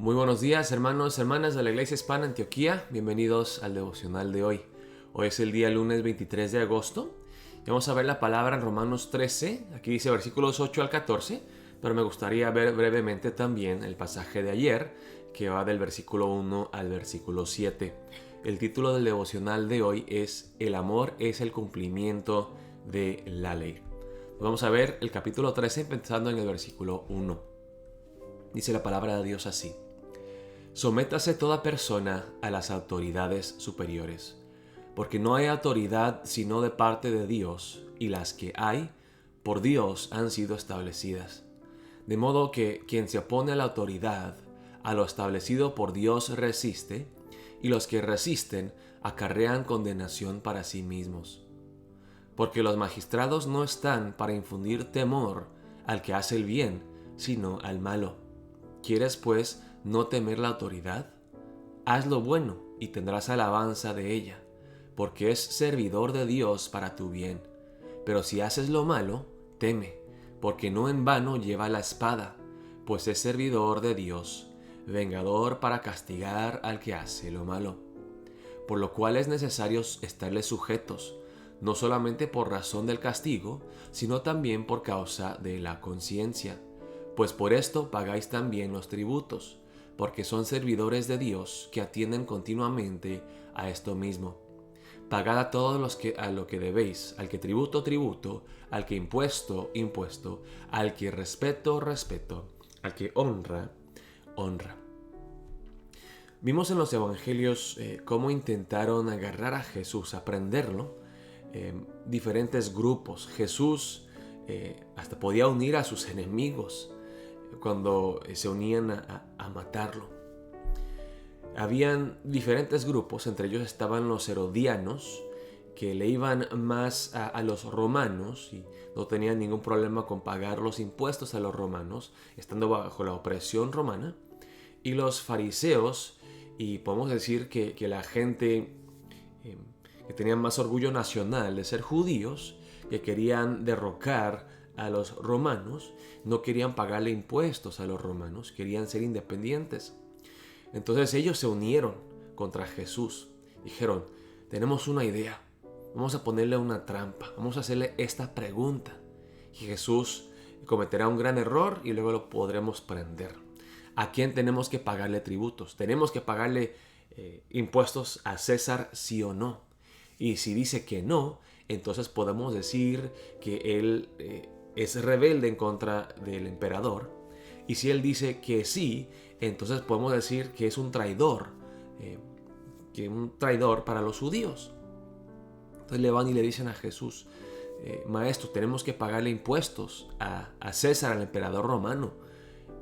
Muy buenos días, hermanos y hermanas de la Iglesia Hispana Antioquía. Bienvenidos al devocional de hoy. Hoy es el día lunes 23 de agosto. Y vamos a ver la palabra en Romanos 13. Aquí dice versículos 8 al 14. Pero me gustaría ver brevemente también el pasaje de ayer, que va del versículo 1 al versículo 7. El título del devocional de hoy es El amor es el cumplimiento de la ley. Vamos a ver el capítulo 13 empezando en el versículo 1. Dice la palabra de Dios así: Sométase toda persona a las autoridades superiores, porque no hay autoridad sino de parte de Dios, y las que hay, por Dios han sido establecidas. De modo que quien se opone a la autoridad, a lo establecido por Dios resiste, y los que resisten acarrean condenación para sí mismos. Porque los magistrados no están para infundir temor al que hace el bien, sino al malo. ¿Quieres, pues, no temer la autoridad? Haz lo bueno y tendrás alabanza de ella, porque es servidor de Dios para tu bien. Pero si haces lo malo, teme, porque no en vano lleva la espada, pues es servidor de Dios, vengador para castigar al que hace lo malo. Por lo cual es necesario estarles sujetos, no solamente por razón del castigo, sino también por causa de la conciencia. Pues por esto pagáis también los tributos, porque son servidores de Dios que atienden continuamente a esto mismo. Pagad a todos los que a lo que debéis, al que tributo, tributo, al que impuesto, impuesto, al que respeto, respeto, al que honra, honra. Vimos en los evangelios cómo intentaron agarrar a Jesús, aprenderlo, diferentes grupos. Jesús hasta podía unir a sus enemigos cuando se unían a matarlo. Habían diferentes grupos, entre ellos estaban los herodianos, que le iban más a los romanos y no tenían ningún problema con pagar los impuestos a los romanos, estando bajo la opresión romana. Y los fariseos, y podemos decir que la gente que tenía más orgullo nacional de ser judíos, que querían derrocar a los romanos, no querían pagarle impuestos a los romanos, querían ser independientes. Entonces ellos se unieron contra Jesús. Dijeron: tenemos una idea, vamos a ponerle una trampa, vamos a hacerle esta pregunta y Jesús cometerá un gran error y luego lo podremos prender. ¿A quién tenemos que pagarle tributos? ¿Tenemos que pagarle impuestos a César, sí o no? Y si dice que no, entonces podemos decir que él es rebelde en contra del emperador. Y si él dice que sí, entonces podemos decir que es un traidor, para los judíos. Entonces le van y le dicen a Jesús: Maestro, tenemos que pagarle impuestos a César, al emperador romano.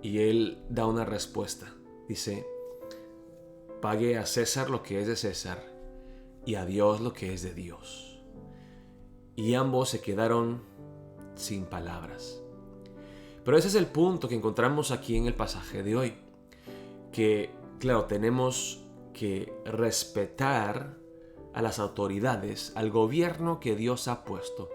Y él da una respuesta. Dice: pague a César lo que es de César y a Dios lo que es de Dios. Y ambos se quedaron sin palabras. Pero ese es el punto que encontramos aquí en el pasaje de hoy. Que, claro, tenemos que respetar a las autoridades, al gobierno que Dios ha puesto.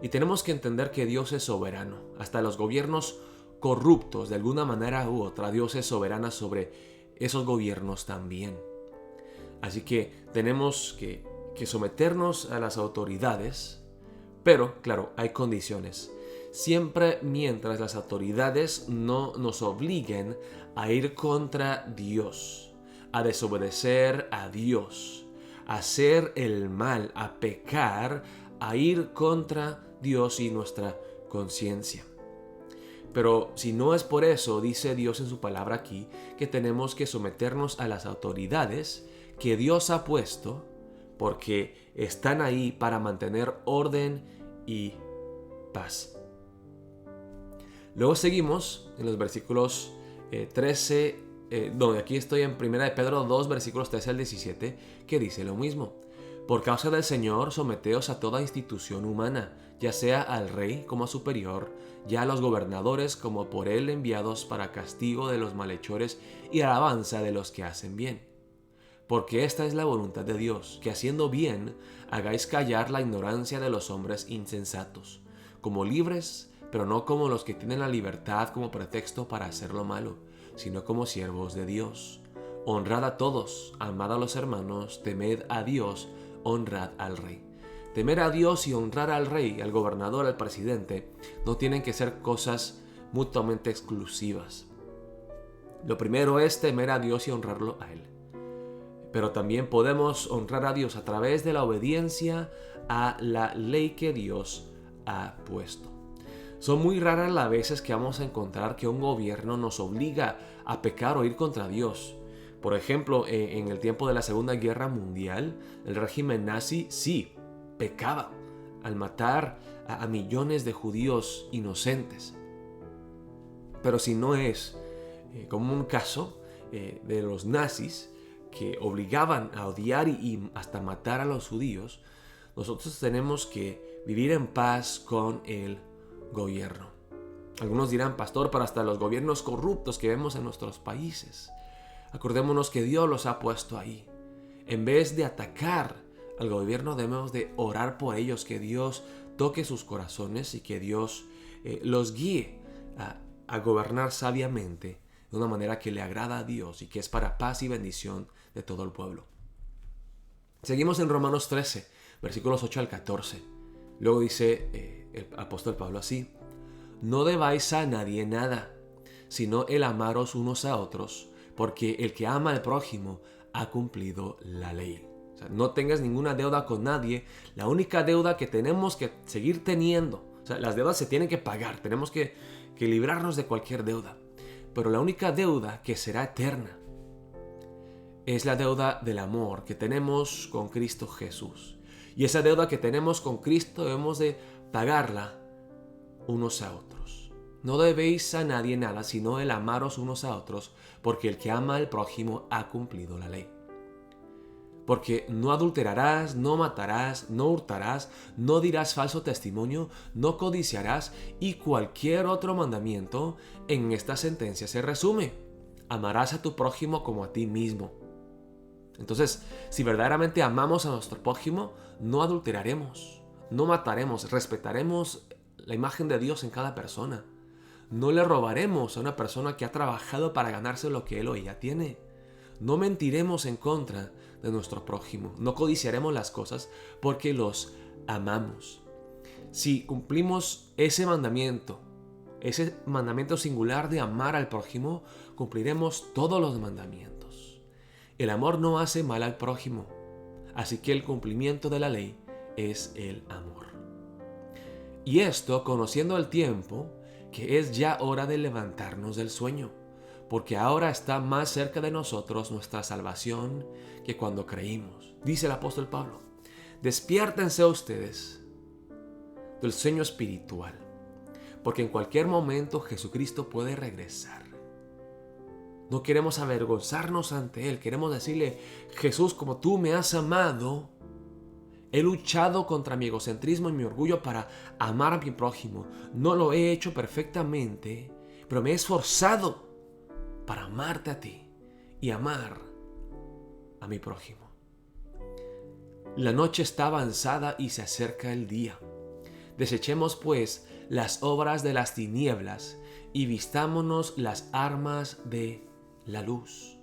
Y tenemos que entender que Dios es soberano. Hasta los gobiernos corruptos, de alguna manera u otra, Dios es soberana sobre esos gobiernos también. Así que tenemos que someternos a las autoridades, pero claro, hay condiciones. Siempre mientras las autoridades no nos obliguen a ir contra Dios, a desobedecer a Dios, a hacer el mal, a pecar, a ir contra Dios y nuestra conciencia. Pero si no es por eso, dice Dios en su palabra aquí, que tenemos que someternos a las autoridades que Dios ha puesto, porque están ahí para mantener orden y paz. Luego seguimos en los versículos 13, donde aquí estoy en 1 de Pedro 2, versículos 13 al 17, que dice lo mismo. Por causa del Señor, someteos a toda institución humana, ya sea al rey como superior, ya a los gobernadores como por él enviados para castigo de los malhechores y alabanza de los que hacen bien. Porque esta es la voluntad de Dios, que haciendo bien hagáis callar la ignorancia de los hombres insensatos, como libres, pero no como los que tienen la libertad como pretexto para hacer lo malo, sino como siervos de Dios. Honrad a todos, amad a los hermanos, temed a Dios, honrad al rey. Temer a Dios y honrar al rey, al gobernador, al presidente, no tienen que ser cosas mutuamente exclusivas. Lo primero es temer a Dios y honrarlo a Él. Pero también podemos honrar a Dios a través de la obediencia a la ley que Dios ha puesto. Son muy raras las veces que vamos a encontrar que un gobierno nos obliga a pecar o ir contra Dios. Por ejemplo, en el tiempo de la Segunda Guerra Mundial, el régimen nazi sí pecaba al matar a millones de judíos inocentes. Pero si no es como un caso de los nazis que obligaban a odiar y hasta matar a los judíos, nosotros tenemos que vivir en paz con el gobierno. Algunos dirán, pastor, pero hasta los gobiernos corruptos que vemos en nuestros países. Acordémonos que Dios los ha puesto ahí. En vez de atacar al gobierno, debemos de orar por ellos, que Dios toque sus corazones y que Dios los guíe a gobernar sabiamente de una manera que le agrada a Dios y que es para paz y bendición de todo el pueblo. Seguimos en Romanos 13, versículos 8 al 14. Luego dice el apóstol Pablo así: no debáis a nadie nada, sino el amaros unos a otros, porque el que ama al prójimo ha cumplido la ley. O sea, no tengas ninguna deuda con nadie. La única deuda que tenemos que seguir teniendo, o sea, las deudas se tienen que pagar, tenemos que librarnos de cualquier deuda. Pero la única deuda que será eterna es la deuda del amor que tenemos con Cristo Jesús. Y esa deuda que tenemos con Cristo debemos de pagarla unos a otros. No debéis a nadie nada, sino el amaros unos a otros, porque el que ama al prójimo ha cumplido la ley. Porque no adulterarás, no matarás, no hurtarás, no dirás falso testimonio, no codiciarás, y cualquier otro mandamiento en esta sentencia se resume: amarás a tu prójimo como a ti mismo. Entonces, si verdaderamente amamos a nuestro prójimo, no adulteraremos, no mataremos, respetaremos la imagen de Dios en cada persona. No le robaremos a una persona que ha trabajado para ganarse lo que él o ella tiene. No mentiremos en contra de nuestro prójimo. No codiciaremos las cosas porque los amamos. Si cumplimos ese mandamiento singular de amar al prójimo, cumpliremos todos los mandamientos. El amor no hace mal al prójimo, así que el cumplimiento de la ley es el amor. Y esto conociendo el tiempo, que es ya hora de levantarnos del sueño, porque ahora está más cerca de nosotros nuestra salvación que cuando creímos. Dice el apóstol Pablo: despiértense ustedes del sueño espiritual, porque en cualquier momento Jesucristo puede regresar. No queremos avergonzarnos ante Él, queremos decirle: Jesús, como tú me has amado, he luchado contra mi egocentrismo y mi orgullo para amar a mi prójimo. No lo he hecho perfectamente, pero me he esforzado para amarte a ti y amar a mi prójimo. La noche está avanzada y se acerca el día. Desechemos pues las obras de las tinieblas y vistámonos las armas de la luz.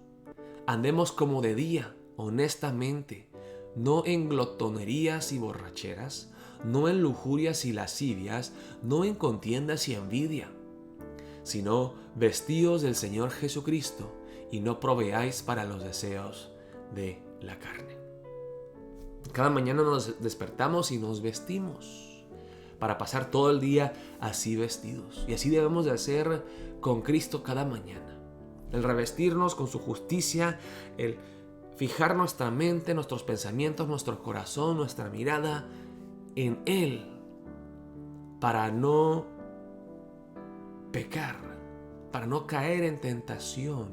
Andemos como de día, honestamente, no en glotonerías y borracheras, no en lujurias y lascivias, no en contiendas y envidia, sino vestíos del Señor Jesucristo y no proveáis para los deseos de la carne. Cada mañana nos despertamos y nos vestimos para pasar todo el día así vestidos. Y así debemos de hacer con Cristo cada mañana. El revestirnos con su justicia, el fijar nuestra mente, nuestros pensamientos, nuestro corazón, nuestra mirada en Él para no pecar, para no caer en tentación,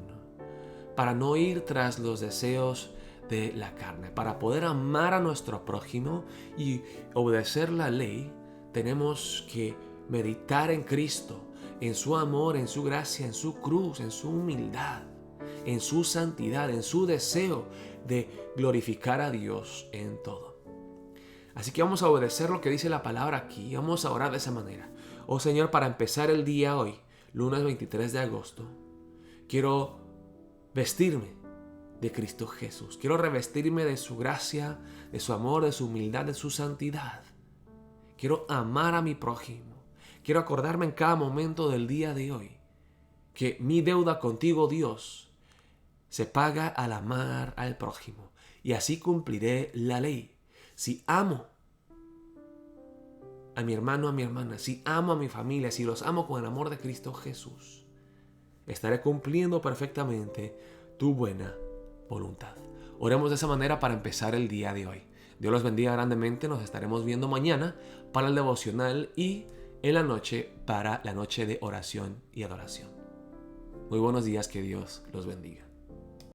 para no ir tras los deseos de la carne. Para poder amar a nuestro prójimo y obedecer la ley, tenemos que meditar en Cristo, en su amor, en su gracia, en su cruz, en su humildad, en su santidad, en su deseo de glorificar a Dios en todo. Así que vamos a obedecer lo que dice la palabra aquí. Vamos a orar de esa manera. Oh Señor, para empezar el día hoy, lunes 23 de agosto, Quiero vestirme de Cristo Jesús. Quiero revestirme de su gracia, de su amor, de su humildad, de su santidad. Quiero amar a mi prójimo. Quiero acordarme en cada momento del día de hoy que mi deuda contigo, Dios, se paga al amar al prójimo. Y así cumpliré la ley. Si amo a mi hermano, a mi hermana, si amo a mi familia, si los amo con el amor de Cristo Jesús, estaré cumpliendo perfectamente tu buena voluntad. Oremos de esa manera para empezar el día de hoy. Dios los bendiga grandemente. Nos estaremos viendo mañana para el devocional y en la noche para la noche de oración y adoración. Muy buenos días, que Dios los bendiga.